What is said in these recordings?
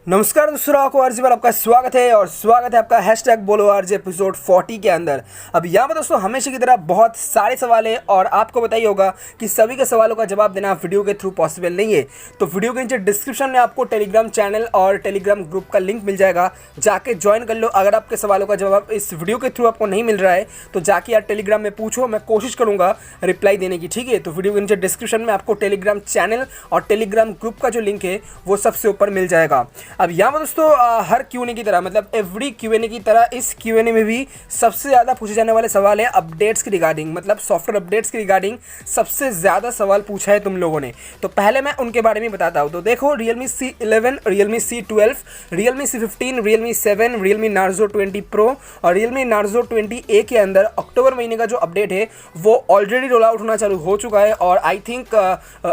नमस्कार दोस्तों, आपको आरजे पर आपका स्वागत है और स्वागत है आपका हैशटैग बोलो आरजे एपिसोड 40 के अंदर। अब यहाँ पर दोस्तों हमेशा की तरह बहुत सारे सवाल है और आपको बताइए होगा कि सभी के सवालों का जवाब देना वीडियो के थ्रू पॉसिबल नहीं है। तो वीडियो के नीचे डिस्क्रिप्शन में आपको टेलीग्राम चैनल और टेलीग्राम ग्रुप का लिंक मिल जाएगा, जाके ज्वाइन कर लो। अगर आपके सवालों का जवाब इस वीडियो के थ्रू आपको नहीं मिल रहा है तो जाके यार टेलीग्राम में पूछो, मैं कोशिश करूँगा रिप्लाई देने की, ठीक है। तो वीडियो के नीचे डिस्क्रिप्शन में आपको टेलीग्राम चैनल और टेलीग्राम ग्रुप का जो लिंक है वो सबसे ऊपर मिल जाएगा। अब यहाँ पर दोस्तों हर क्यूएनए की तरह, मतलब एवरी क्यूएनए की तरह इस क्यूएनए में भी सबसे ज़्यादा पूछे जाने वाले सवाल है अपडेट्स के रिगार्डिंग, मतलब सॉफ्टवेयर अपडेट्स के रिगार्डिंग सबसे ज़्यादा सवाल पूछा है तुम लोगों ने। तो पहले मैं उनके बारे में बताता हूँ। तो देखो, Realme C11, Realme C12, Realme C15, Realme 7, Realme Narzo 20 Pro और Realme Narzo 20A के अंदर अक्टूबर महीने का जो अपडेट है वो ऑलरेडी रोल आउट होना चालू हो चुका है और आई थिंक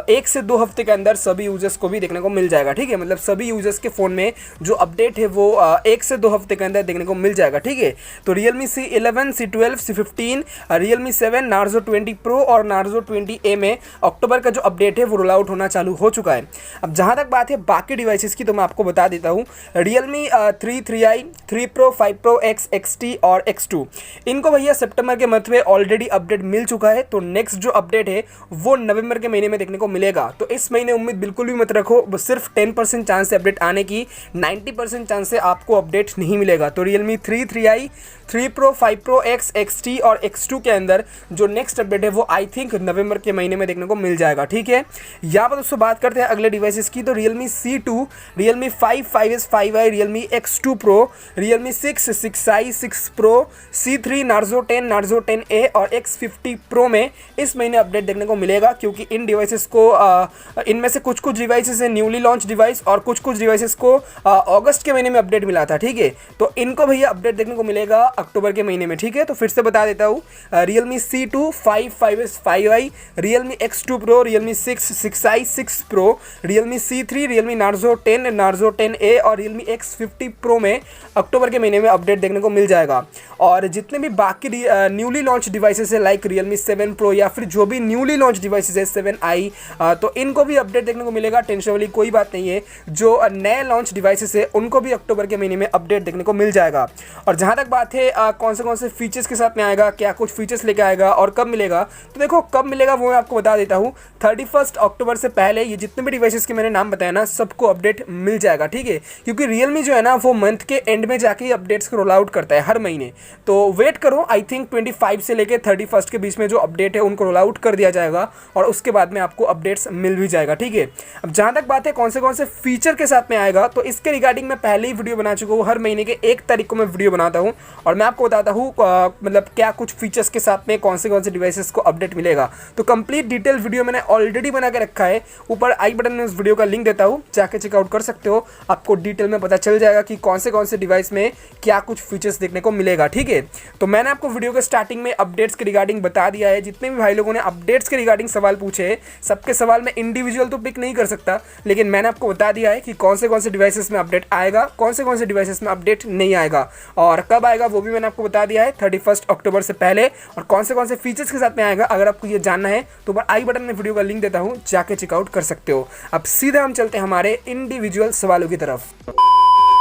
1 से 2 हफ्ते के अंदर सभी यूजर्स को भी देखने को मिल जाएगा, ठीक है। मतलब सभी यूजर्स के फ़ोन में जो अपडेट है वो 1 से 2 हफ्ते के अंदर देखने को मिल जाएगा, ठीक है। तो Realme C11, C12, C15, Realme 7, Narzo 20 Pro और Narzo 20A में अक्टूबर का जो अपडेट है वो रोल आउट होना चालू हो चुका है। अब जहाँ तक बात है बाकी डिवाइसेस की, तो मैं आपको बता देता हूँ। Realme 3, 3i, 3 Pro, 5 Pro X, XT और X2, इनको भैया सितंबर के मंथ में ऑलरेडी अपडेट मिल चुका है। तो नेक्स्ट जो अपडेट है वो नवंबर के महीने में देखने को मिलेगा। तो इस महीने उम्मीद बिल्कुल भी मत रखो, बस सिर्फ 10% चांस है अपडेट आने की, 90% चांस है आपको अपडेट नहीं मिलेगा। तो Realme 3, 3i, 3 Pro, 5 Pro X, XT और X2 के अंदर जो नेक्स्ट अपडेट है वो आई थिंक नवंबर के महीने में देखने को मिल जाएगा, ठीक है। यहाँ पर दोस्तों बात करते हैं अगले डिवाइसेस की। तो Realme C2, Realme 5, 5s, 5i, Realme X2 Pro, Realme 6, 6i, 6 Pro, C3, Narzo 10, Narzo 10A और X50 Pro में इस महीने अपडेट देखने को मिलेगा, क्योंकि इन डिवाइसेस को इनमें से कुछ डिवाइसेस है न्यूली लॉन्च डिवाइस और कुछ डिवाइसेस को अगस्त के महीने में अपडेट मिला था, ठीक है। तो इनको भैया अपडेट देखने को मिलेगा अक्टूबर के महीने में, ठीक है। तो फिर से बता देता हूँ, Realme C2, 5, 5s, 5i, Realme X2 Pro, Realme 6, 6i, 6 Pro, Realme C3, Realme Narzo 10, Narzo 10A और Realme X50 Pro में अक्टूबर के महीने में अपडेट देखने को मिल जाएगा। और जितने भी बाकी न्यूली लॉन्च डिवाइसेस है लाइक Realme 7 Pro या फिर जो भी न्यूली लॉन्च डिवाइसेस है 7i, तो इनको भी अपडेट देखने को मिलेगा। टेंशन वाली कोई बात नहीं है। जो नए लॉन्च डिवाइसेस है उनको भी अक्टूबर के महीने में अपडेट देखने को मिल जाएगा। और जहाँ तक बात है कौन से फीचर्स के साथ में आएगा, क्या कुछ फीचर्स लेके आएगा और कब मिलेगा, तो देखो कब मिलेगा वो मैं आपको बता देता हूँ। 31 अक्टूबर से पहले ये जितने भी डिवाइसेस के मैंने नाम बताया ना, सबको अपडेट मिल जाएगा, ठीक है। क्योंकि Realme जो है ना वो मंथ के एंड में जाके अपडेट्स को रोल आउट करता है हर महीने। तो वेट करो, आई थिंक 25 से लेकर 31 के बीच में जो अपडेट है उनको रोल आउट कर दिया जाएगा और उसके बाद में आपको अपडेट्स मिल भी जाएगा, ठीक है। अब जहाँ तक बात है कौन से फीचर के साथ में आएगा, तो इसके रिगार्डिंग मैं पहले ही वीडियो बना चुका हूँ। हर महीने के 1 तारीख को मैं वीडियो बनाता हूँ और मैं आपको बताता हूँ मतलब क्या कुछ फीचर्स के साथ में कौन से डिवाइसेस को अपडेट मिलेगा। तो कंप्लीट डिटेल वीडियो मैंने ऑलरेडी बना के रखा है, ऊपर आई बटन में उस वीडियो का लिंक देता हूँ, जाके चेकआउट कर सकते हो। आपको डिटेल में पता चल जाएगा कि कौन से डिवाइस में क्या कुछ फीचर्स देखने को मिलेगा, ठीक है। तो मैंने आपको वीडियो के स्टार्टिंग में अपडेट्स के रिगार्डिंग बता दिया है। जितने भी भाई लोगों ने अपडेट्स के रिगार्डिंग सवाल पूछे हैं, सबके सवाल मैं इंडिविजुअल तो पिक नहीं कर सकता, लेकिन मैंने आपको बता दिया है कि कौन से डिवाइसेस में अपडेट आएगा, कौन से डिवाइसेस में अपडेट नहीं आएगा और कब आएगा वो भी मैंने आपको बता दिया है 31 अक्टूबर से पहले, और कौन से फीचर्स के साथ में आएगा। अगर आपको ये जानना है तो ऊपर आई बटन में वीडियो का लिंक देता हूँ, जाके चेकआउट कर सकते हो। अब सीधा हम चलते हैं हमारे इंडिविजुअल सवालों की तरफ।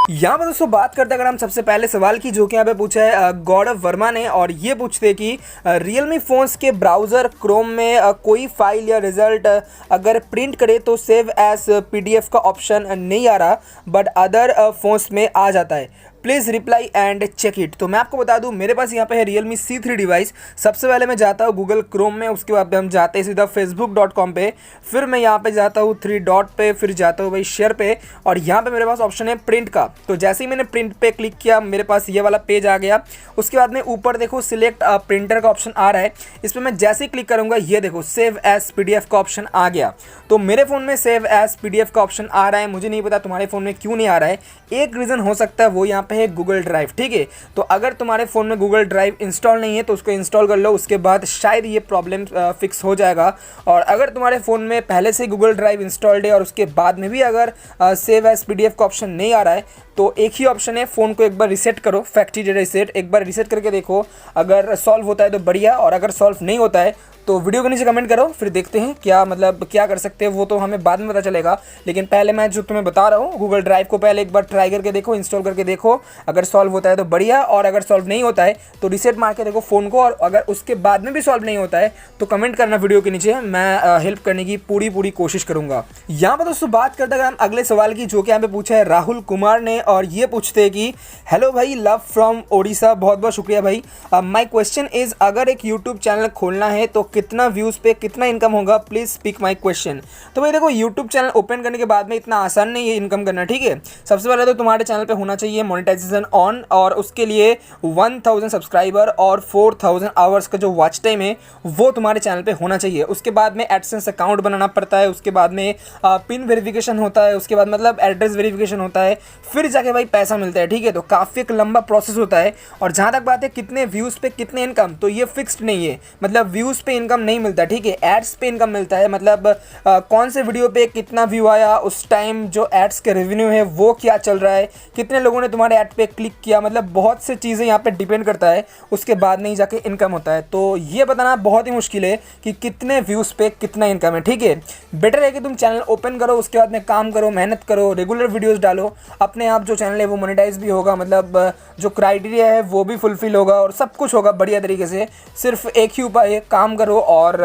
यहाँ पर दोस्तों बात करते हैं अगर हम सबसे पहले सवाल की, जो कि यहाँ पे पूछा है गौरव वर्मा ने, और ये पूछते हैं कि Realme फ़ोन्स के ब्राउज़र क्रोम में कोई फाइल या रिज़ल्ट अगर प्रिंट करे तो सेव एज PDF का ऑप्शन नहीं आ रहा, बट अदर फ़ोन्स में आ जाता है। Please reply and check it. तो मैं आपको बता दूं, मेरे पास यहाँ पे है Realme C3 डिवाइस। सबसे पहले मैं जाता हूँ गूगल क्रोम में, उसके बाद हम जाते हैं सीधा facebook.com पे, फिर मैं यहाँ पे जाता हूँ 3 डॉट पे, फिर जाता हूँ भाई शेयर पे, और यहाँ पे मेरे पास ऑप्शन है प्रिंट का। तो जैसे ही मैंने प्रिंट पे क्लिक किया मेरे पास ये वाला पेज आ गया। उसके बाद में ऊपर देखो सिलेक्ट प्रिंटर का ऑप्शन आ रहा है, इस पर मैं जैसे ही क्लिक करूँगा ये देखो सेव एज PDF का ऑप्शन आ गया। तो मेरे फ़ोन में सेव एज PDF का ऑप्शन आ रहा है, मुझे नहीं पता तुम्हारे फ़ोन में क्यों नहीं आ रहा है। एक रीज़न हो सकता है वो यहाँ पे है गूगल ड्राइव, ठीक है। तो अगर तुम्हारे फ़ोन में गूगल ड्राइव इंस्टॉल नहीं है तो उसको इंस्टॉल कर लो, उसके बाद शायद ये प्रॉब्लम फिक्स हो जाएगा। और अगर तुम्हारे फ़ोन में पहले से गूगल ड्राइव इंस्टॉल्ड है और उसके बाद में भी अगर सेव एज PDF का ऑप्शन नहीं आ रहा है तो एक ही ऑप्शन है, फ़ोन को एक बार रीसेट करो, फैक्ट्री रीसेट, एक बार रीसेट करके देखो। अगर सॉल्व होता है तो बढ़िया, और अगर सॉल्व नहीं होता है तो वीडियो के नीचे कमेंट करो, फिर देखते हैं क्या कर सकते हैं, वो तो हमें बाद में पता चलेगा। लेकिन पहले मैं जो तुम्हें बता रहा हूँ, गूगल ड्राइव को पहले एक बार ट्राई करके देखो, इंस्टॉल करके देखो। अगर सॉल्व होता है तो बढ़िया, और अगर सॉल्व नहीं होता है तो रीसेट मार के देखो फ़ोन को। और अगर उसके बाद में भी सॉल्व नहीं होता है तो कमेंट करना वीडियो के नीचे, मैं हेल्प करने की पूरी कोशिश करूँगा। यहाँ पर दोस्तों बात करते हैं हम अगले सवाल की, जो कि यहाँ पे पूछा है राहुल कुमार ने, और ये पूछते हैं कि हेलो भाई, लव फ्रॉम ओडिशा। बहुत बहुत शुक्रिया भाई। माई क्वेश्चन इज़, अगर एक यूट्यूब चैनल खोलना है तो कितना व्यूज़ पे कितना इनकम होगा, प्लीज़ स्पीक माई क्वेश्चन। तो भाई देखो, यूट्यूब चैनल ओपन करने के बाद में इतना आसान नहीं है इनकम करना, ठीक है। सबसे पहले तो तुम्हारे चैनल पे होना चाहिए मोनेटाइजेशन ऑन, और उसके लिए 1000 सब्सक्राइबर और 4000 आवर्स का जो वॉच टाइम है वो तुम्हारे चैनल पे होना चाहिए। उसके बाद में एडसेंस अकाउंट बनाना पड़ता है, उसके बाद में पिन वेरिफिकेशन होता है, उसके बाद मतलब एड्रेस वेरिफिकेशन होता है, फिर जाके भाई पैसा मिलता है, ठीक है। तो काफ़ी एक लंबा प्रोसेस होता है। और जहाँ तक बात है कितने व्यूज़ पे कितने इनकम, तो ये फिक्स्ड नहीं है, मतलब व्यूज़ पे इनकम नहीं मिलता, ठीक है। एड्स पे इनकम मिलता है, मतलब कौन से वीडियो पे कितना व्यू आया, उस टाइम जो एड्स के रेवेन्यू है वो क्या चल रहा है, कितने लोगों ने तुम्हारे ऐड पे क्लिक किया, मतलब बहुत से चीज़ें यहाँ पे डिपेंड करता है। उसके बाद नहीं जाके इनकम होता है। तो ये बताना बहुत ही मुश्किल है कि कितने व्यूज़ पे कितना इनकम है, ठीक है। बेटर है कि तुम चैनल ओपन करो, उसके बाद में काम करो, मेहनत करो, रेगुलर वीडियोज़ डालो, अपने आप जो चैनल है वो मोनेटाइज भी होगा, मतलब जो क्राइटेरिया है वो भी फुलफिल होगा और सब कुछ होगा बढ़िया तरीके से। सिर्फ एक ही उपाय है, काम करो और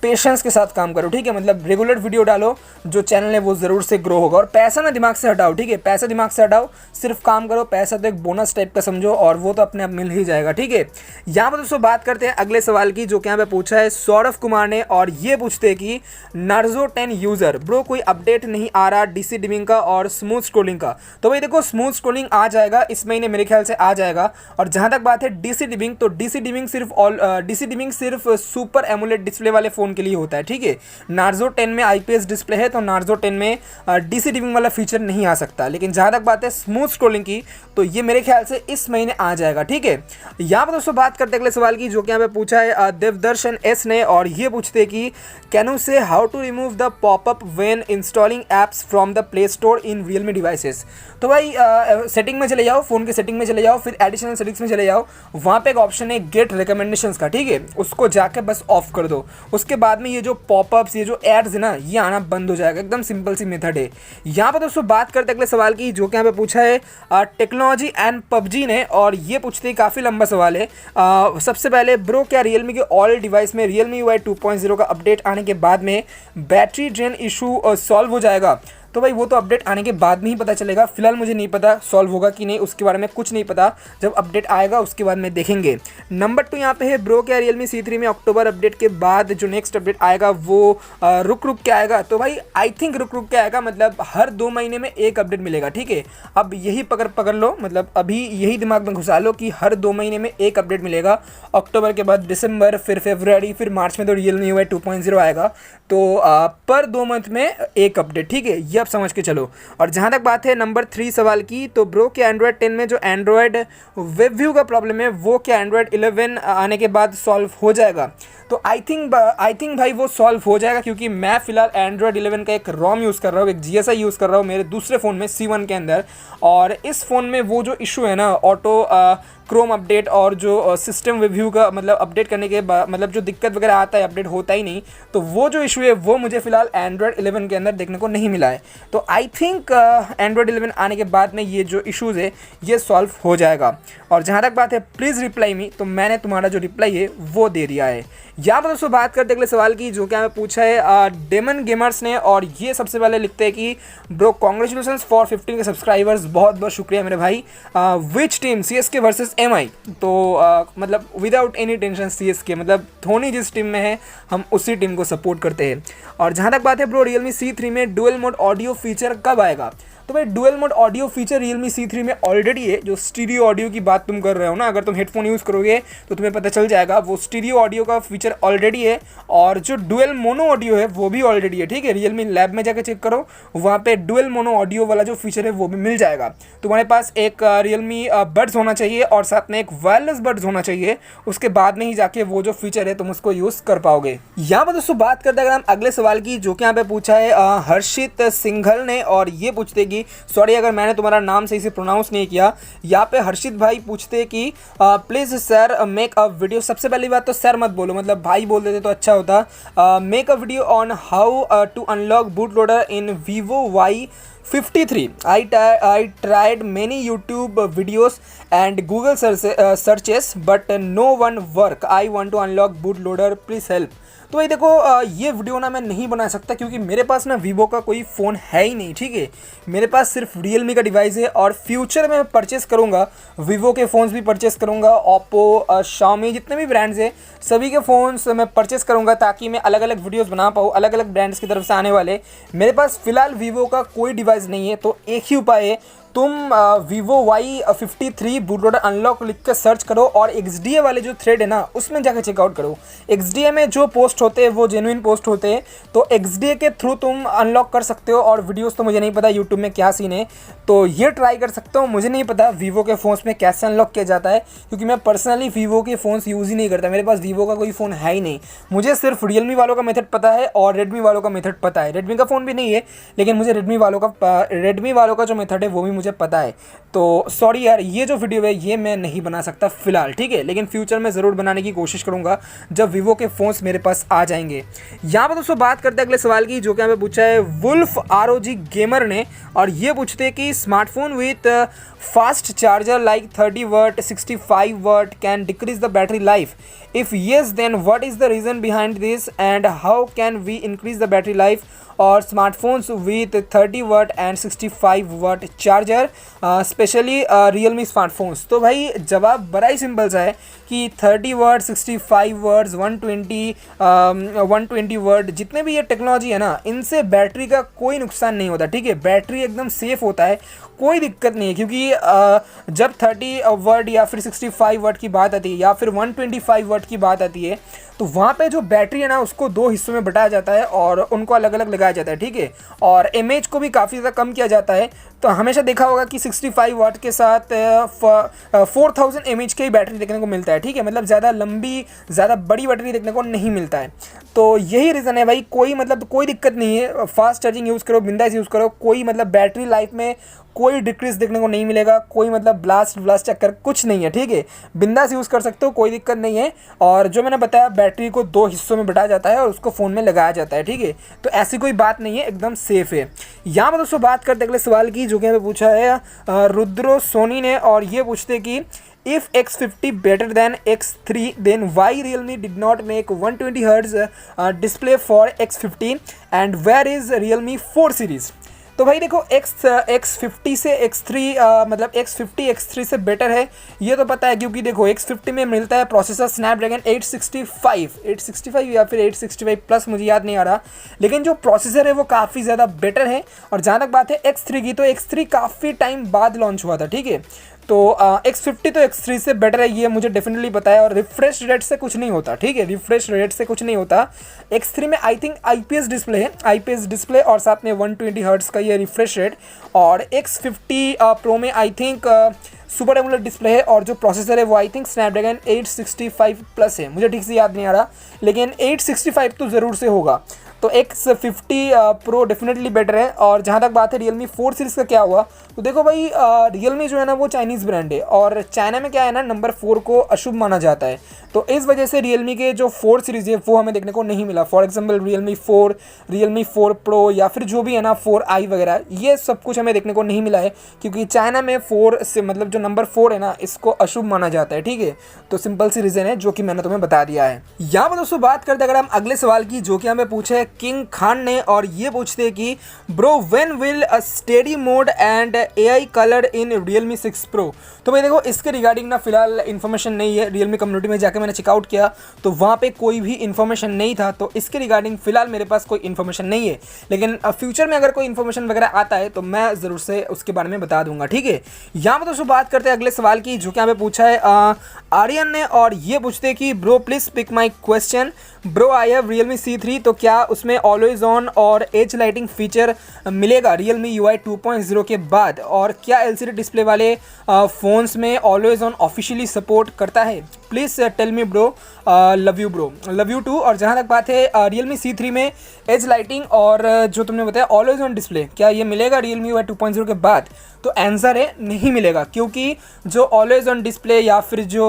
पेशेंस के साथ काम करो, ठीक है। मतलब रेगुलर वीडियो डालो, जो चैनल है वो ज़रूर से ग्रो होगा। और पैसा ना दिमाग से हटाओ, ठीक है, पैसा दिमाग से हटाओ, सिर्फ काम करो। पैसा तो एक बोनस टाइप का समझो, और वो तो अपने आप मिल ही जाएगा, ठीक है। यहाँ पर दोस्तों बात करते हैं अगले सवाल की, जो कि यहाँ पे पूछा है सौरभ कुमार ने, और ये पूछते हैं कि नार्जो 10 यूज़र ब्रो, कोई अपडेट नहीं आ रहा DC डिमिंग का और स्मूथ स्क्रोलिंग का। तो भाई देखो, स्मूथ स्क्रोलिंग आ जाएगा इस महीने, मेरे ख्याल से आ जाएगा। और जहाँ तक बात है DC डिमिंग, तो DC डिमिंग सिर्फ सुपर एमुलेट डिस्प्ले वाले फ़ोन के लिए होता है, ठीक है। नार्जो 10 में IPS डिस्प्ले है, तो नार्जो 10 में DC डिमिंग वाला फीचर नहीं आ सकता। लेकिन जहाँ तक बात है स्मूथ स्क्रोलिंग की, तो ये मेरे ख्याल से इस महीने आ जाएगा, ठीक है। यहाँ पर दोस्तों बात करते हैं अगले सवाल की, जो कि यहाँ पे पूछा है देवदर्शन S ने, और ये पूछते हैं कि can you say how to remove the popup when installing apps from the play store in Realme devices. तो भाई सेटिंग में चले जाओ, फ़ोन के सेटिंग में चले जाओ, फिर एडिशनल सेटिंग्स में चले जाओ, वहाँ पे एक ऑप्शन है गेट रिकमेंडेशंस का, ठीक है। उसको जाके बस ऑफ कर दो। उसके बाद में ये जो पॉपअप्स, ये जो एड्स है ना, ये आना बंद हो जाएगा। एकदम सिंपल सी मेथड है। यहाँ पर दोस्तों बात करते हैं अगले सवाल की, जो कि यहाँ पे पूछा है टेक्नोलॉजी एंड PUBG ने, और ये पूछते हैं, काफ़ी लंबा सवाल है। सबसे पहले ब्रो, क्या Realme के ऑल डिवाइस में Realme UI 2.0 का अपडेट आने के बाद में बैटरी ड्रेन इशू सॉल्व हो जाएगा? तो भाई वो तो अपडेट आने के बाद में ही पता चलेगा। फिलहाल मुझे नहीं पता सॉल्व होगा कि नहीं, उसके बारे में कुछ नहीं पता। जब अपडेट आएगा उसके बाद में देखेंगे। नंबर 2 यहाँ पे है ब्रो, क्या Realme C3 में अक्टूबर अपडेट के बाद जो नेक्स्ट अपडेट आएगा वो रुक के आएगा? तो भाई आई थिंक रुक के आएगा, मतलब हर 2 महीने में एक अपडेट मिलेगा, ठीक है। अब यही पकड़ लो, मतलब अभी यही दिमाग में घुसा लो कि हर 2 महीने में एक अपडेट मिलेगा। अक्टूबर के बाद दिसंबर, फिर फरवरी, फिर मार्च में तो Realme UI 2.0 आएगा। तो पर 2 मंथ में एक अपडेट, ठीक है, ये आप समझ के चलो। और जहाँ तक बात है नंबर 3 सवाल की, तो ब्रो क्या एंड्रॉयड 10 में जो एंड्रॉयड वेब व्यू का प्रॉब्लम है वो क्या एंड्रॉयड 11 आने के बाद सॉल्व हो जाएगा? तो आई थिंक भाई वो सॉल्व हो जाएगा, क्योंकि मैं फ़िलहाल एंड्रॉयड 11 का एक ROM यूज़ कर रहा हूँ, एक GSI यूज़ कर रहा हूँ मेरे दूसरे फ़ोन में C1 के अंदर। और इस फ़ोन में वो जो इशू है ना, ऑटो क्रोम अपडेट और जो सिस्टम रिव्यू का मतलब अपडेट करने के बाद मतलब जो दिक्कत वगैरह आता है, अपडेट होता ही नहीं, तो वो जो इशू है वो मुझे फ़िलहाल एंड्रॉयड 11 के अंदर देखने को नहीं मिला है। तो आई थिंक एंड्रॉयड 11 आने के बाद में ये जो इशूज़ है ये सॉल्व हो जाएगा। और जहाँ तक बात है प्लीज़ रिप्लाई मी, तो मैंने तुम्हारा जो रिप्लाई है वो दे दिया है। यहाँ पर दोस्तों बात करते अगले सवाल की, जो कि हमें पूछा है डेमन गेमर्स ने, और ये सबसे पहले लिखते हैं कि ब्रो कॉन्ग्रेचुलेशंस फॉर 15 के सब्सक्राइबर्स, बहुत बहुत शुक्रिया मेरे भाई। Which team, CSK versus MI? तो मतलब विदाउट एनी टेंशन CSK, मतलब धोनी जिस टीम में है हम उसी टीम को सपोर्ट करते हैं। और जहाँ तक बात है ब्रो Realme C3 में dual mode audio audio feature कब आएगा। तो भाई dual mode audio feature Realme C3 में ऑलरेडी है। जो स्टीरियो ऑडियो की बात तुम कर रहे हो ना, अगर तुम हेडफोन यूज़ करोगे तो तुम्हें पता चल जाएगा, वो स्टीरियो ऑडियो का फीचर ऑलरेडी है। और जो डुअल मोनो ऑडियो है वो भी ऑलरेडी है, ठीक है। Realme लैब में जाकर चेक करो, वहाँ पे डुअल मोनो ऑडियो वाला जो फीचर है वो भी मिल जाएगा। तुम्हारे पास एक Realme बड्स होना चाहिए और साथ में एक वायरलेस बड्स होना चाहिए, उसके बाद में ही जाके वो जो फीचर है तुम उसको यूज़ कर पाओगे। यहाँ पर दोस्तों बात करते हैं अगर हम अगले सवाल की, जो कि यहाँ पे पूछा है हर्षित सिंघल ने, और ये पूछते कि सॉरी अगर मैंने तुम्हारा नाम सही से प्रोनाउंस नहीं किया। यहाँ पे हर्षित भाई पूछते कि please sir make a video. सबसे पहली बात तो सर मत बोलो, मतलब भाई बोल देते तो अच्छा होता। Make a video on how to unlock bootloader in Vivo Y53. I tried many YouTube videos and Google searches but no one work. I want to unlock bootloader. Please help. तो भाई देखो ये video ना मैं नहीं बना सकता क्योंकि मेरे पास ना वीवो का कोई फ़ोन है ही नहीं, ठीक है। मेरे पास सिर्फ Realme का डिवाइस है और फ्यूचर में मैं परचेस करूँगा, वीवो के फ़ोन्स भी परचेस करूँगा, ओप्पो, Xiaomi, जितने भी ब्रांड्स हैं सभी के फ़ोन्स मैं परचेस करूँगा ताकि मैं अलग अलग वीडियोस बना पाऊँ, अलग अलग ब्रांड्स की तरफ से आने वाले। मेरे पास फ़िलहाल वीवो का कोई डिवाइस नहीं है, तो एक ही उपाय है, तुम Vivo Y53 बूटलोडर अनलॉक लिख कर सर्च करो और XDA वाले जो थ्रेड है ना उसमें जाकर चेकआउट करो। XDA में जो पोस्ट होते हैं वो जेन्युइन पोस्ट होते हैं, तो XDA के थ्रू तुम अनलॉक कर सकते हो। और वीडियोस तो मुझे नहीं पता यूट्यूब में क्या सीन है, तो ये ट्राई कर सकते हो। मुझे नहीं पता वीवो के फ़ोन्स में कैसे अनलॉक किया जाता है क्योंकि मैं पर्सनली वीवो के फ़ोन्स यूज़ ही नहीं करता, मेरे पास वीवो का कोई फ़ोन है ही नहीं। मुझे सिर्फ Realme वालों का मेथड पता है और रेडमी वालों का मेथड पता है। रेडमी का फ़ोन भी नहीं है लेकिन मुझे रेडमी वालों का जो मेथड है वो भी मुझे पता है। तो सॉरी यार, ये जो वीडियो है ये मैं नहीं बना सकता फ़िलहाल, ठीक है, लेकिन फ्यूचर में ज़रूर बनाने की कोशिश करूँगा जब वीवो के फ़ोन्स मेरे पास आ जाएंगे। यहाँ पर दोस्तों बात करते हैं अगले सवाल की, जो कि हमें पूछा है वुल्फ ROG गेमर ने, और ये पूछते हैं कि smartphone with fast charger like 30 watt 65 watt can decrease the battery life. If yes, then what is the reason behind this and how can we increase the battery life और smartphones with 30 watt and 65 watt charger, specially Realme smartphones. तो भाई जवाब बड़ा ही simple सा है कि 30 watt 65 watts 120 वाट जितने भी ये टेक्नोलॉजी है ना, इनसे बैटरी का कोई नुकसान नहीं होता, ठीक है। बैटरी एकदम सेफ़ होता है, कोई दिक्कत नहीं है क्योंकि जब 30 वाट या फिर 65 वाट की बात आती है या फिर 125 वाट की बात आती है तो वहाँ पे जो बैटरी है ना उसको दो हिस्सों में बंटाया जाता है और उनको अलग अलग लगाया जाता है, ठीक है। और एमएच को भी काफ़ी ज़्यादा कम किया जाता है। तो हमेशा देखा होगा कि 65 वाट के साथ 4000 mAh की बैटरी देखने को मिलता है, ठीक है। मतलब ज़्यादा लंबी, ज़्यादा बड़ी बैटरी देखने को नहीं मिलता है। तो यही रीज़न है भाई, कोई दिक्कत नहीं है, फास्ट चार्जिंग यूज़ करो, बिंदास यूज़ करो, कोई मतलब बैटरी लाइफ में कोई डिक्रीज देखने को नहीं मिलेगा, कोई मतलब ब्लास्ट चक्कर कुछ नहीं है, ठीक है। बिंदास यूज़ कर सकते हो, कोई दिक्कत नहीं है। और जो मैंने बताया बैटरी को दो हिस्सों में बंटाया जाता है और उसको फ़ोन में लगाया जाता है, ठीक है। तो ऐसी कोई बात नहीं है, एकदम सेफ़ है। यहाँ पर दोस्तों बात करते अगले सवाल की, जो कि हमें पूछा है रुद्रो सोनी ने, और ये पूछते कि if X50 better than X3 then why Realme did not make 120 Hz display for X50 and where is Realme 4 series। तो भाई देखो X50 से X3 मतलब X50 X3 से बेटर है ये तो पता है, क्योंकि देखो X50 में मिलता है प्रोसेसर स्नैपड्रैगन 865 या फिर 865 प्लस, मुझे याद नहीं आ रहा, लेकिन जो प्रोसेसर है वो काफ़ी ज़्यादा बेटर है। और जहाँ तक बात है X3 की, तो X3 काफ़ी टाइम बाद लॉन्च हुआ था, ठीक है। तो X50 तो X3 से बेटर है, ये मुझे डेफिनेटली पता है। और रिफ्रेश रेट से कुछ नहीं होता, ठीक है, रिफ्रेश रेट से कुछ नहीं होता। X3 में आई थिंक IPS डिस्प्ले है, IPS डिस्प्ले और साथ में 120 हर्ट्ज़ का ये रिफ्रेश रेट। और X50 प्रो में I think super AMOLED display है और जो प्रोसेसर है वो आई थिंक स्नैपड्रैगन 865 प्लस है, मुझे ठीक से याद नहीं आ रहा, लेकिन 865 तो ज़रूर से होगा। तो X50 प्रो डेफिनेटली बेटर है। और जहाँ तक बात है Realme 4 सीरीज़ का क्या हुआ, तो देखो भाई Realme जो है ना वो चाइनीज़ ब्रांड है और चाइना में क्या है ना, नंबर 4 को अशुभ माना जाता है। तो इस वजह से Realme के जो 4 सीरीज़ है वो हमें देखने को नहीं मिला। फॉर एग्जांपल Realme 4 Pro या फिर जो भी है ना 4i वगैरह, ये सब कुछ हमें देखने को नहीं मिला है क्योंकि चाइना में 4 से मतलब जो नंबर 4 है ना इसको अशुभ माना जाता है, ठीक है। तो सिंपल सी रीज़न है जो कि मैंने तुम्हें बता दिया है। यहाँ पर दोस्तों बात करते अगर हम अगले सवाल की, जो कि हमें पूछे किंग खान ने, और ये पूछते हैं कि bro when will a steady mode and AI colour in Realme 6 Pro। तो भाई देखो, इसके रिगार्डिंग ना फिलहाल इन्फॉर्मेशन नहीं है। Realme कम्युनिटी में जाकर मैंने चेकआउट किया तो वहाँ पे कोई भी इन्फॉर्मेशन नहीं था, तो इसके रिगार्डिंग फिलहाल मेरे पास कोई इन्फॉर्मेशन नहीं है। लेकिन फ्यूचर में अगर कोई इन्फॉर्मेशन वगैरह आता है तो मैं ज़रूर से उसके बारे में बता दूंगा, ठीक है। यहाँ पर दोस्तों बात करते हैं अगले सवाल की, जो कि यहाँ पे पूछा है आर्यन ने, और ये पूछते हैं कि bro please pick my question. Bro I have Realme C3, तो क्या उसमें ऑलवेज ऑन और एज लाइटिंग फीचर मिलेगा Realme UI 2.0 के बाद, और क्या LCD डिस्प्ले वाले फ़ोन्स में ऑलवेज ऑन ऑफिशियली सपोर्ट करता है? Please tell me bro, love you bro, love you too. और जहाँ तक बात है Realme C3 में एज लाइटिंग और जो तुमने बताया ऑलवेज ऑन डिस्प्ले, क्या ये मिलेगा Realme UI 2.0 के बाद? तो आंसर है नहीं मिलेगा, क्योंकि जो ऑलवेज ऑन डिस्प्ले या फिर जो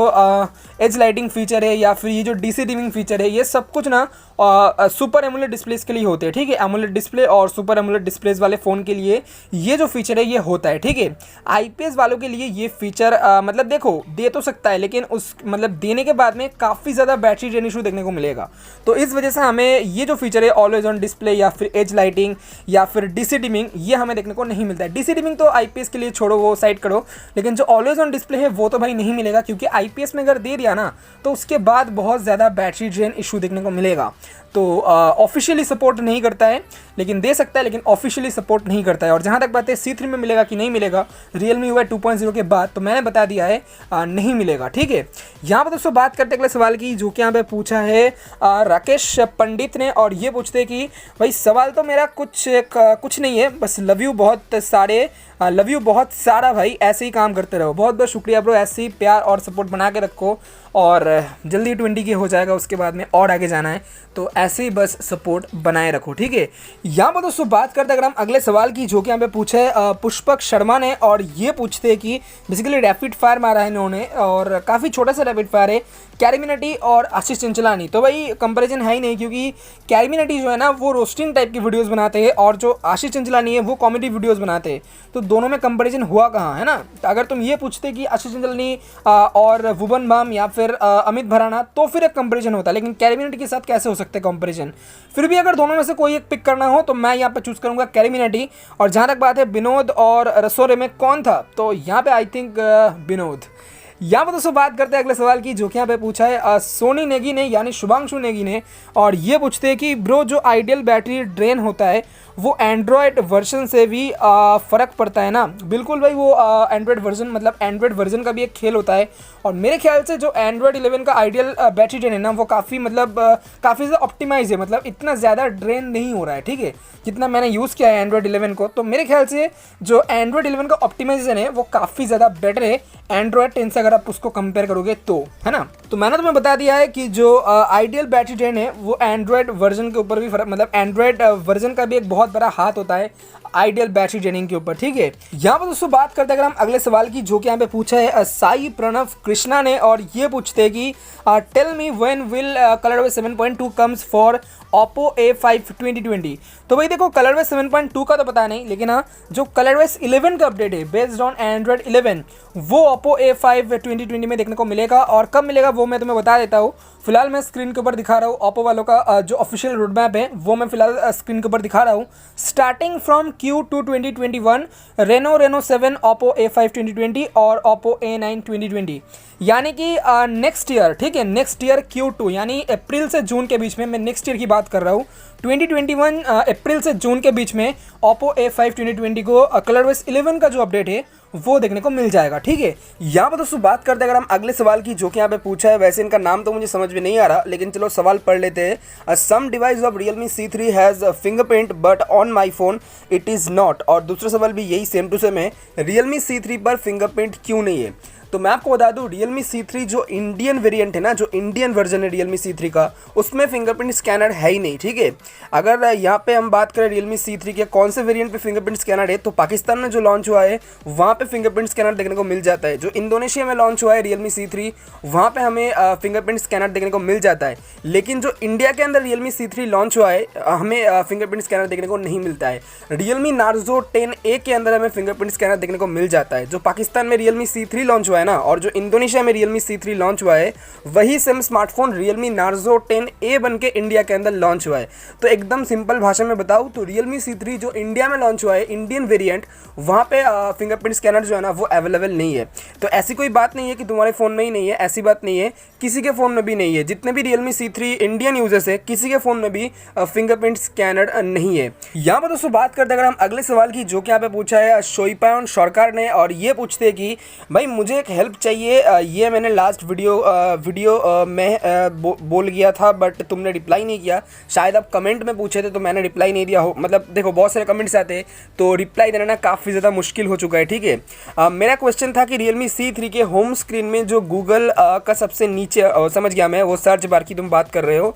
एज लाइटिंग फीचर है या फिर ये जो DC डिमिंग फीचर है, ये सब कुछ ना सुपर एमोलेड डिस्प्लेस के लिए होते हैं, ठीक है। एमोलेड डिस्प्ले और सुपर एमोलेड डिस्प्लेस वाले फ़ोन के लिए ये जो फीचर है ये होता है, ठीक है। IPS वालों के लिए ये फीचर मतलब देखो दे तो सकता है, लेकिन उस मतलब देने के बाद में काफ़ी ज़्यादा बैटरी ड्रेन इशू देखने को मिलेगा। तो इस वजह से हमें ये जो फीचर है ऑलवेज ऑन डिस्प्ले या फिर एज लाइटिंग या फिर DC डिमिंग, ये हमें देखने को नहीं मिलता है। DC डिमिंग तो IPS के लिए छोड़ो, वो साइड करो, लेकिन जो ऑलवेज ऑन डिस्प्ले है वो तो भाई नहीं मिलेगा, क्योंकि IPS में अगर दे दिया ना तो उसके बाद बहुत ज़्यादा बैटरी ड्रेन इशू देखने को मिलेगा। तो ऑफिशियली सपोर्ट नहीं करता है, लेकिन दे सकता है, लेकिन ऑफिशियली सपोर्ट नहीं करता है। और जहाँ तक बात है C3 में मिलेगा कि नहीं मिलेगा Realme UI 2.0 के बाद, तो मैंने बता दिया है नहीं मिलेगा, ठीक है। यहाँ पर दोस्तों बात करते अगले सवाल की, जो कि यहाँ पे पूछा है राकेश पंडित ने, और ये पूछते हैं कि भाई सवाल तो मेरा कुछ नहीं है, बस लव यू बहुत सारे, लव यू बहुत सारा भाई, ऐसे ही काम करते रहो। बहुत बहुत शुक्रिया ब्रो, ऐसे ही प्यार और सपोर्ट बना के रखो, और जल्दी 20 के हो जाएगा, उसके बाद में और आगे जाना है, तो ऐसे ही बस सपोर्ट बनाए रखो, ठीक है। यहाँ पर दोस्तों बात करते अगर हम अगले सवाल की, जो कि यहाँ पे पूछा है पुष्पक शर्मा ने, और ये पूछते हैं कि बेसिकली रैपिड फायर मारा है इन्होंने, और काफ़ी छोटा सा रैपिड फायर है, कैरीमिनाटी और आशीष चंचलानी। तो भाई कंपैरिजन है ही नहीं, क्योंकि कैरीमिनाटी जो है ना वो रोस्टिंग टाइप की वीडियोस बनाते हैं, और जो आशीष चंचलानी है वो कॉमेडी वीडियोस बनाते हैं, तो दोनों में कंपैरिजन हुआ कहाँ, है ना। तो अगर तुम ये पूछते कि आशीष चंचलानी और भुवन बाम या फिर अमित भराना, तो फिर एक कंपैरिजन होता है, लेकिन कैरीमिनाटी के साथ कैसे हो सकता है कंपैरिजन? फिर भी अगर दोनों में से कोई एक पिक करना हो तो मैं यहाँ पे चूज़ करूँगा कैरीमिनाटी। और जहाँ तक बात है विनोद और रसोरे में कौन था, तो यहाँ पे आई थिंक विनोद। यहाँ पर दोस्तों बात करते हैं अगले सवाल की, जो कि यहाँ पे पूछा है सोनी नेगी ने, यानी शुभांशु नेगी ने, और ये पूछते हैं कि ब्रो जो आइडियल बैटरी ड्रेन होता है वो एंड्रॉयड वर्जन से भी फ़र्क पड़ता है ना? बिल्कुल भाई, वो एंड्रॉयड वर्जन मतलब एंड्रॉयड वर्जन का भी एक खेल होता है, और मेरे ख्याल से जो एंड्रॉयड 11 का आइडियल बैटरी ड्रेन है ना वो काफ़ी मतलब काफ़ी ज़्यादा ऑप्टिमाइज है, मतलब इतना ज़्यादा ड्रेन नहीं हो रहा है, ठीक है, जितना मैंने यूज़ किया है एंड्रॉयड 11 को। तो मेरे ख्याल से जो एंड्रॉयड 11 का ऑप्टिमाइजेशन है वो काफ़ी ज़्यादा बेटर है एंड्रॉयड 10 से, अगर आप उसको कंपेयर करोगे तो, है ना। तो मैंने तुम्हें बता दिया है कि जो आइडियल बैटरी ड्रेन है वो एंड्रॉयड वर्जन के ऊपर भी फर्क, मतलब एंड्रॉयड वर्जन का भी एक बहुत बड़ा हाथ होता है आइडियल बैटरी ड्रेनिंग के ऊपर, ठीक है। यहाँ पर दोस्तों बात करते हैं अगर हम अगले सवाल की, जो कि यहाँ पे पूछा है साई प्रणव कृष्णा ने, और ये पूछते हैं कि tell me when will ColorOS 7.2 comes for Oppo A5 2020। तो भाई देखो कलरवेज 7.2 का तो पता नहीं, लेकिन हाँ जो कलरवेज 11 का अपडेट है बेस्ड ऑन एंड्रॉयड 11 वो Oppo A5 2020 में देखने को मिलेगा, और कब मिलेगा वो मैं तुम्हें बता देता हूँ। फिलहाल मैं स्क्रीन के ऊपर दिखा रहा हूँ Oppo वालों का जो ऑफिशियल रोड मैप है वो मैं फिलहाल स्क्रीन के ऊपर दिखा रहा हूँ। Starting from Q2 2021 Reno 7 Oppo A5 2020 और Oppo A9 2020, यानी कि नेक्स्ट ईयर, ठीक है, नेक्स्ट ईयर Q2 यानी अप्रैल से जून के बीच में, मैं नेक्स्ट ईयर की बात कर रहा हूँ, 2021 अप्रैल से जून के बीच में Oppo A5 2020 को कलरवेज 11 का जो अपडेट है वो देखने को मिल जाएगा, ठीक है। यहाँ पर दोस्तों बात करते हैं अगर हम अगले सवाल की, जो कि यहाँ पे पूछा है, वैसे इनका नाम तो मुझे समझ में नहीं आ रहा, लेकिन चलो सवाल पढ़ लेते हैं। Some device of Realme C3 has fingerprint but on my phone it is not. और दूसरा सवाल भी यही सेम टू सेम है, Realme C3 पर फिंगरप्रिंट क्यों नहीं है? तो मैं आपको बता दूं Realme C3 जो इंडियन वेरिएंट है ना, जो इंडियन वर्जन है Realme C3 का, उसमें फिंगरप्रिंट स्कैनर है ही नहीं, ठीक है। अगर यहाँ पे हम बात करें Realme C3 के कौन से वेरिएंट पे फिंगरप्रिंट स्कैनर है, तो पाकिस्तान में जो लॉन्च हुआ है वहाँ पे फिंगरप्रिंट स्कैनर देखने को मिल जाता है। जो इंडोनेशिया में लॉन्च हुआ है Realme C3 वहाँ पे हमें फिंगरप्रिंट स्कैनर देखने को मिल जाता है, लेकिन जो इंडिया के अंदर Realme C3 लॉन्च हुआ है हमें फिंगरप्रिंट स्कैनर देखने को नहीं मिलता है। Realme Narzo 10A के अंदर हमें फिंगरप्रिंट स्कैनर देखने को मिल जाता है। जो पाकिस्तान में Realme C3 लॉन्च हुआ है है ना, और जो इंडोनेशिया में Realme C3 लॉन्च हुआ है वही same smartphone Realme Narzo 10A बन के इंडिया के अंदर लॉन्च हुआ है। तो एकदम सिंपल भाषा में बताऊँ तो Realme C3 जो इंडिया में लॉन्च हुआ है, इंडियन वेरिएंट, वहाँ पे फिंगरप्रिंट स्कैनर जो है ना वो अवेलेबल नहीं है। तो ऐसी कोई बात नहीं है कि तुम्हारे फ़ोन में ही नहीं है, ऐसी बात नहीं है, किसी के फ़ोन में भी नहीं है। जितने भी Realme C3 इंडियन यूजर्स है किसी के फ़ोन में भी फिंगरप्रिंट स्कैनर नहीं है। यहाँ पर दोस्तों बात करते हैं अगर हम अगले सवाल की, जो कि यहाँ पे पूछा है शोईपायन सरकार ने, और ये पूछते हैं कि भाई मुझे एक हेल्प चाहिए, ये मैंने लास्ट वीडियो में बोल गया था बट तुमने रिप्लाई नहीं किया। शायद आप कमेंट में पूछे थे तो मैंने रिप्लाई नहीं दिया हो, मतलब देखो बहुत सारे कमेंट्स आते हैं तो रिप्लाई देना ना काफ़ी ज़्यादा मुश्किल हो चुका है, ठीक है। मेरा क्वेश्चन था कि Realme C3 के होम स्क्रीन में जो गूगल का सबसे नीचे, समझ गया मैं, वो सर्च बार की तुम बात कर रहे हो,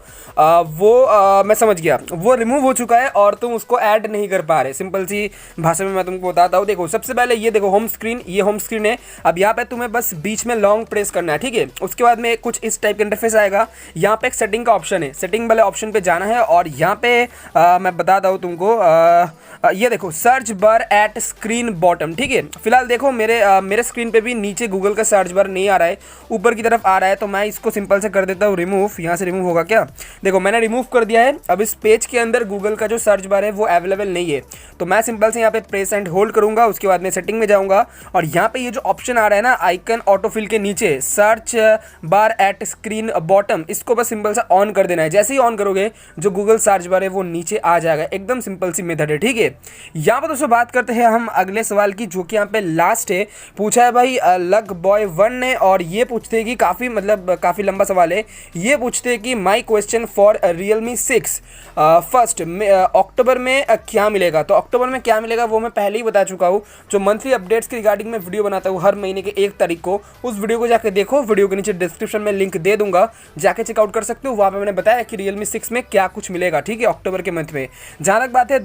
वो मैं समझ गया, वो रिमूव हो चुका है और तुम उसको ऐड नहीं कर पा रहे। सिंपल सी भाषा में मैं तुमको बताता हूँ। देखो सबसे पहले ये देखो होम स्क्रीन, ये होम स्क्रीन है। अब यहाँ पे तुम्हें बस बीच में लॉन्ग प्रेस करना है, ठीक है। उसके बाद में कुछ इस टाइप का इंटरफेस आएगा। यहाँ पे एक सेटिंग का ऑप्शन है, सेटिंग वाले ऑप्शन पे जाना है और यहाँ पे मैं बताता हूँ तुमको, ये देखो search bar at screen bottom, ठीक है। फिलहाल देखो मेरे स्क्रीन पे भी नीचे गूगल का सर्च बार नहीं आ रहा है, ऊपर की तरफ आ रहा है। तो मैं इसको सिंपल से कर देता हूँ रिमूव। यहाँ से रिमूव होगा क्या? देखो मैंने रिमूव कर दिया है। अब इस पेज के अंदर गूगल का जो सर्च बार है वो अवेलेबल नहीं है। तो मैं सिंपल से यहाँ पे प्रेस एंड होल्ड करूँगा, उसके बाद मैं सेटिंग में जाऊँगा और यहाँ पे ये जो ऑप्शन आ रहा है ना आइकन ऑटोफिल के नीचे, search bar at screen bottom, इसको बस सिंपल से ऑन कर देना है। जैसे ही ऑन करोगे जो गूगल सर्च बार है वो नीचे आ जाएगा। एकदम सिंपल सी मेथड है, ठीक है। यहाँ पर दोस्तों बात करते हैं हम अगले सवाल की, जो कि यहाँ पे लास्ट है। पूछा है भाई लग बॉय 1 ने, और ये पूछते हैं कि काफ़ी लंबा सवाल है। ये पूछते हैं कि my question for Realme 6 first October में क्या मिलेगा। तो अक्टूबर में क्या मिलेगा वो मैं पहले ही बता चुका हूँ। जो मंथली अपडेट्स के रिगार्डिंग में वीडियो बनाता हूँ हर महीने के 1 तारीख को, उस वीडियो को जाके देखो। वीडियो के नीचे डिस्क्रिप्शन में लिंक दे दूंगा, जाके चेकआउट कर सकते हो। वहाँ पे मैंने बताया कि Realme 6 में क्या कुछ मिलेगा, ठीक है, अक्टूबर के मंथ में। जहाँ तक बात है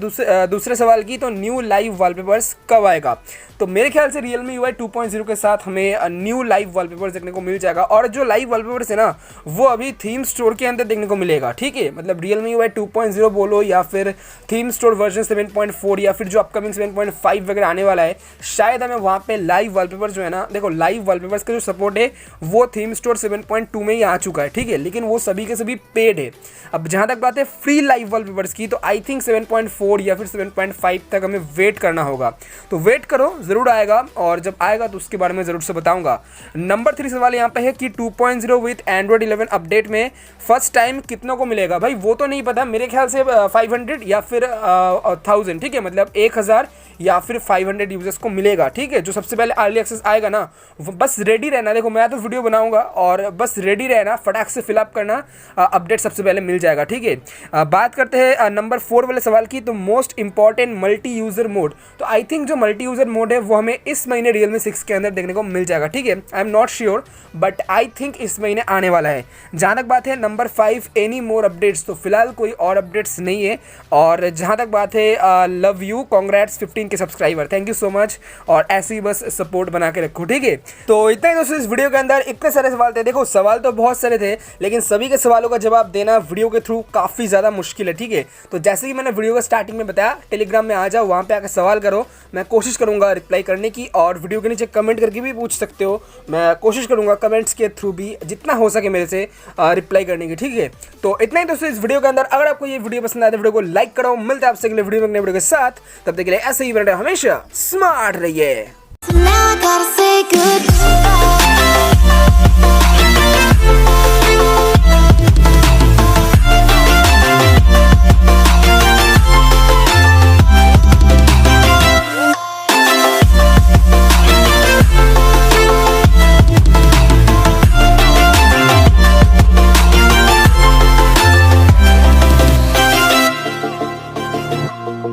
दूसरे सवाल की, तो न्यू लाइव वॉलपेपर्स कब आएगा। तो मेरे ख्याल से Realme UI 2.0 के साथ हमें न्यू लाइव वॉलपेपर्स देखने को मिल जाएगा। और जो लाइव वॉलपेपर्स है ना वो अभी थीम स्टोर के अंदर देखने को मिलेगा, ठीक है। मतलब Realme UI 2.0 बोलो या फिर थीम स्टोर वर्जन 7.4 या फिर जो अपकमिंग 7.5 वगैरह आने वाला है, शायद हमें वहाँ पे लाइव वॉलपेपर जो है ना, देखो लाइव वॉलपेपर्स का जो सपोर्ट है वो थीम स्टोर 7.2 में ही आ चुका है, ठीक है, लेकिन वो सभी के सभी पेड है। अब जहाँ तक बात है फ्री लाइव वॉलपेपर्स की, तो आई थिंक 7.4 या फिर 7.5 तक हमें वेट करना होगा। तो वेट करो, ज़रूर आएगा, और जब आएगा तो उसके बारे में ज़रूर से बताऊंगा। नंबर 3 सवाल यहाँ पे है कि 2.0 विथ Android 11 अपडेट में फर्स्ट टाइम कितनों को मिलेगा। भाई वो तो नहीं पता, मेरे ख्याल से 500 या फिर 1000, ठीक है, मतलब 1000 या फिर 500 यूजर्स को मिलेगा, ठीक है। जो सबसे पहले अर्ली एक्सेस आएगा ना, वो बस रेडी रहना। देखो मैं तो वीडियो बनाऊंगा और बस रेडी रहना, फटाक से फिलअप करना, अपडेट सबसे पहले मिल जाएगा, ठीक है। बात करते हैं नंबर 4 वाले सवाल की, तो most important multi user mode. तो आई थिंक जो मल्टी यूज़र मोड है वो हमें इस महीने Realme 6 के अंदर देखने को मिल जाएगा, ठीक है। I am not sure but I think इस महीने आने वाला है। जहाँ तक बात है नंबर 5 एनी मोर अपडेट्स, तो फिलहाल कोई और अपडेट्स नहीं है। और जहाँ तक बात है लव यू, कॉन्ग्रेट्स 15 के subscriber, thank you so much, और ऐसे ही बस सपोर्ट बना के रखो, ठीक है। तो इतना ही दोस्तों इस वीडियो के अंदर, इतने सारे सवाल थे। देखो सवाल तो बहुत सारे थे, लेकिन सभी के सवालों का जवाब देना वीडियो के थ्रू काफ़ी ज़्यादा मुश्किल है, ठीक है। तो जैसे कि मैंने वीडियो का स्टार्टिंग में बताया, टेलीग्राम में आ जाओ, वहाँ पे आकर सवाल करो, मैं कोशिश करूँगा रिप्लाई करने की, और वीडियो के नीचे कमेंट करके भी पूछ सकते हो, मैं कोशिश करूँगा कमेंट्स के थ्रू भी जितना हो सके मेरे से रिप्लाई करने की, ठीक है। तो इतना ही दोस्तों इस वीडियो के अंदर। अगर आपको ये वीडियो पसंद आए तो वीडियो को लाइक करो। मिलते हैं आपसे अगले वीडियो में नए वीडियो के साथ, तब तक के लिए ऐसे ही बने, हमेशा स्मार्ट रहिए।